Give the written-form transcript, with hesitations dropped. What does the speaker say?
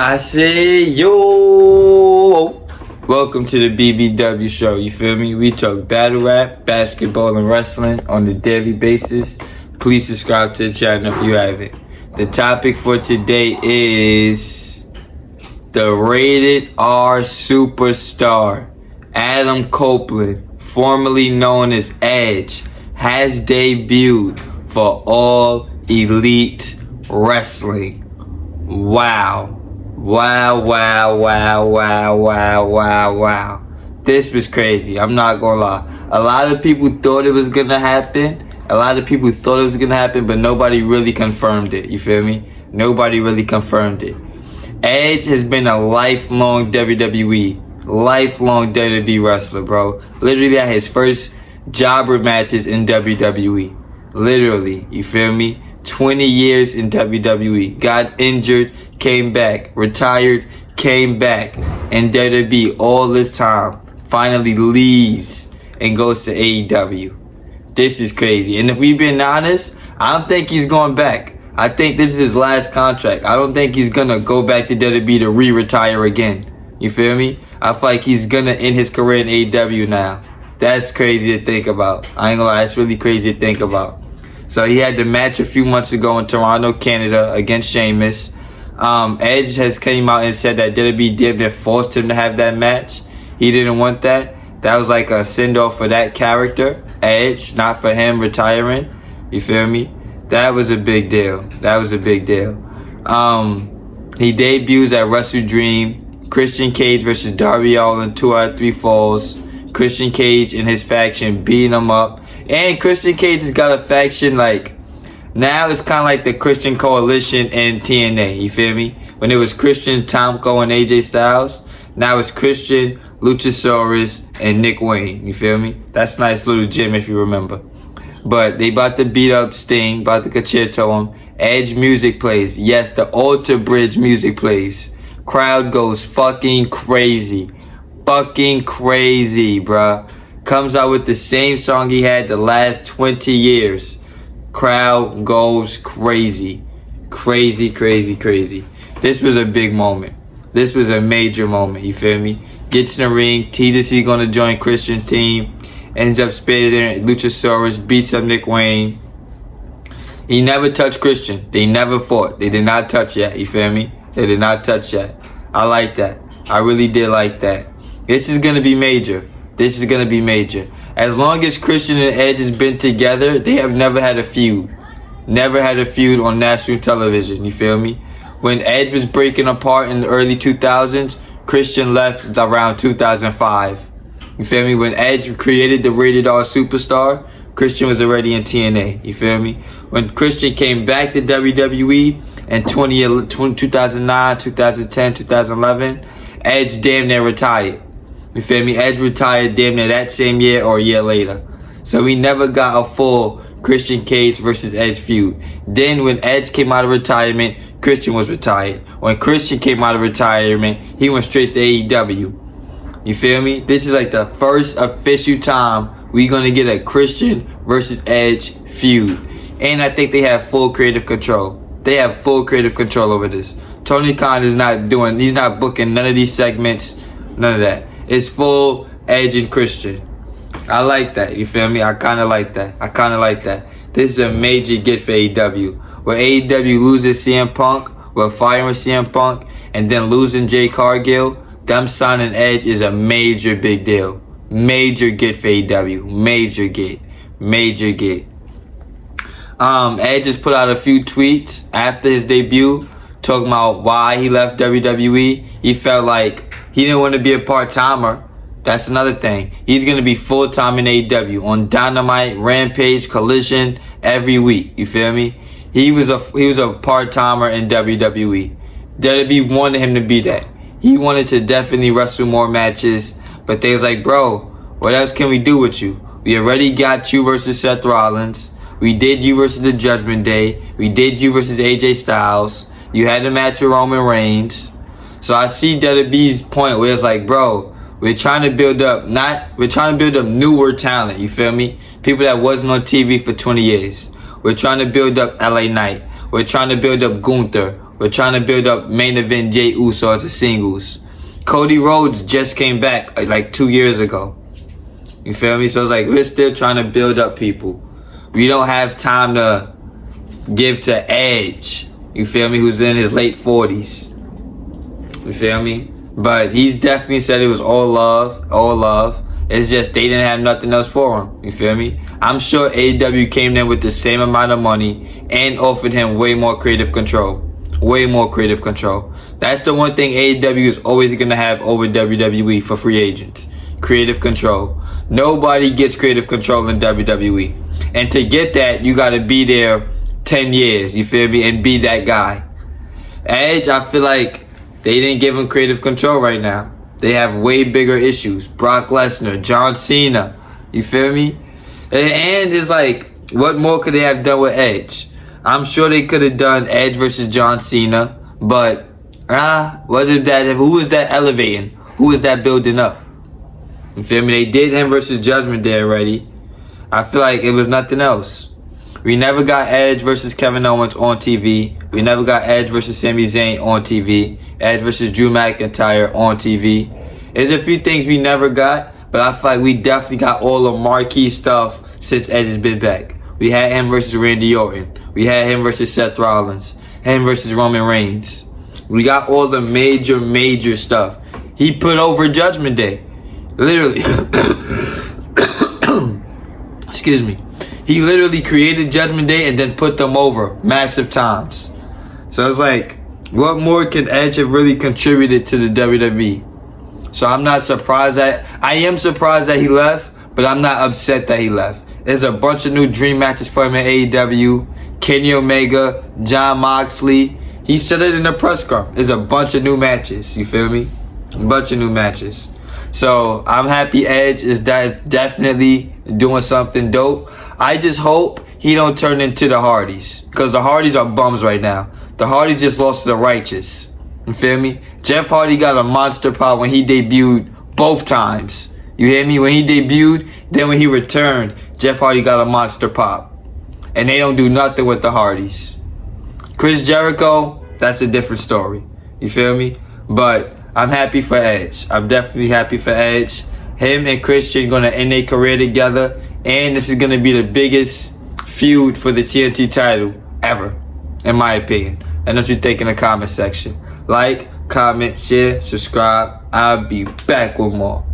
I say, yo! Welcome to the BBW show, you feel me? We talk battle rap, basketball, and wrestling on a daily basis. Please subscribe to the channel if you haven't. The topic for today is the rated R superstar, Adam Copeland, formerly known as Edge, has debuted for All Elite Wrestling. Wow. Wow. This was crazy. I'm not gonna lie. A lot of people thought it was gonna happen. But nobody really confirmed it. You feel me? Nobody really confirmed it. Edge has been a lifelong WWE wrestler, bro. Literally had his first jobber matches in WWE. Literally, you feel me? 20 years in WWE. Got injured, came back. Retired, came back. In WWE all this time. Finally leaves and goes to AEW. This is crazy. And if we've been honest, I don't think he's going back. I think this is his last contract. I don't think he's gonna go back to WWE to re-retire again. You feel me? I feel like he's gonna end his career in AEW now. That's crazy to think about. I ain't gonna lie, it's really crazy to think about. So he had the match a few months ago in Toronto, Canada against Sheamus. Edge has came out and said that WWE damn near forced him to have that match. He didn't want that. That was like a send-off for that character, Edge, not for him retiring. You feel me? That was a big deal. He debuts at Wrestle Dream. Christian Cage versus Darby Allin, 2 out of 3 falls. Christian Cage and his faction beating him up. And Christian Cage has got a faction like, now it's kind of like the Christian Coalition in TNA, you feel me? When it was Christian, Tomko, and AJ Styles, now it's Christian, Luchasaurus, and Nick Wayne, you feel me? That's a nice little gym if you remember. But they about to beat up Sting, about to concerto him. Edge music plays. Yes, the Alter Bridge music plays. Crowd goes fucking crazy. Bruh. Comes out with the same song he had the last 20 years. Crowd goes crazy. Crazy. This was a big moment. This was a major moment, you feel me? Gets in the ring, teases he's gonna join Christian's team. Ends up spitting Luchasaurus, beats up Nick Wayne. He never touched Christian. They never fought. They did not touch yet, you feel me? They did not touch yet. I like that. I really did like that. This is gonna be major. As long as Christian and Edge has been together, they have never had a feud. Never had a feud on national television, you feel me? When Edge was breaking apart in the early 2000s, Christian left around 2005. You feel me? When Edge created the Rated R Superstar, Christian was already in TNA. You feel me? When Christian came back to WWE in 2009, 2010, 2011, Edge damn near retired. You feel me? Edge retired damn near that same year or a year later. So we never got a full Christian Cage versus Edge feud. Then when Edge came out of retirement, Christian was retired. When Christian came out of retirement, he went straight to AEW. You feel me? This is like the first official time we're going to get a Christian versus Edge feud. And I think they have full creative control. They have full creative control over this. Tony Khan is he's not booking none of these segments, none of that. It's full Edge and Christian. I like that, you feel me? I kind of like that. This is a major get for AEW. Where AEW loses CM Punk, we're firing CM Punk, and then losing Jay Cargill, them signing Edge is a major big deal. Major get for AEW. Major get. Edge just put out a few tweets after his debut talking about why he left WWE. He felt like he didn't want to be a part-timer. That's another thing. He's going to be full-time in AEW on Dynamite, Rampage, Collision every week. You feel me? He was a part-timer in WWE. WWE wanted him to be that. He wanted to definitely wrestle more matches, but they was like, bro, what else can we do with you? We already got you versus Seth Rollins. We did you versus the Judgment Day. We did you versus AJ Styles. You had a match with Roman Reigns. So I see WWE's point where it's like, bro, we're trying to build up newer talent, you feel me? People that wasn't on TV for 20 years. We're trying to build up LA Knight. We're trying to build up Gunther. We're trying to build up main event Jey Uso into singles. Cody Rhodes just came back like 2 years ago. You feel me? So it's like we're still trying to build up people. We don't have time to give to Edge. You feel me? Who's in his late 40s. You feel me? But he's definitely said it was all love, all love. It's just they didn't have nothing else for him. You feel me? I'm sure AEW came in with the same amount of money and offered him way more creative control. Way more creative control. That's the one thing AEW is always going to have over WWE for free agents. Creative control. Nobody gets creative control in WWE. And to get that, you got to be there 10 years. You feel me? And be that guy. Edge, I feel like they didn't give him creative control right now. They have way bigger issues. Brock Lesnar, John Cena. You feel me? And it's like, what more could they have done with Edge? I'm sure they could have done Edge versus John Cena. But, what is that? Who is that elevating? Who is that building up? You feel me? They did him versus Judgment Day already. I feel like it was nothing else. We never got Edge versus Kevin Owens on TV. We never got Edge versus Sami Zayn on TV. Edge versus Drew McIntyre on TV. There's a few things we never got, but I feel like we definitely got all the marquee stuff since Edge has been back. We had him versus Randy Orton. We had him versus Seth Rollins. Him versus Roman Reigns. We got all the major stuff. He put over Judgment Day. Literally. Excuse me. He literally created Judgment Day and then put them over massive times. So it's like, what more can Edge have really contributed to the WWE? So I'm not surprised that, I am surprised that he left, but I'm not upset that he left. There's a bunch of new dream matches for him in AEW. Kenny Omega, Jon Moxley. He said it in the press conference. There's a bunch of new matches. You feel me? A bunch of new matches. So I'm happy Edge is definitely doing something dope. I just hope he don't turn into the Hardys. Because the Hardys are bums right now. The Hardys just lost to the Righteous. You feel me? Jeff Hardy got a monster pop when he debuted both times. You hear me? When he debuted, then when he returned, Jeff Hardy got a monster pop. And they don't do nothing with the Hardys. Chris Jericho, that's a different story. You feel me? But I'm happy for Edge. I'm definitely happy for Edge. Him and Christian going to end their career together. And this is going to be the biggest feud for the TNT title ever, in my opinion. And what you think in the comment section. Like, comment, share, subscribe. I'll be back with more.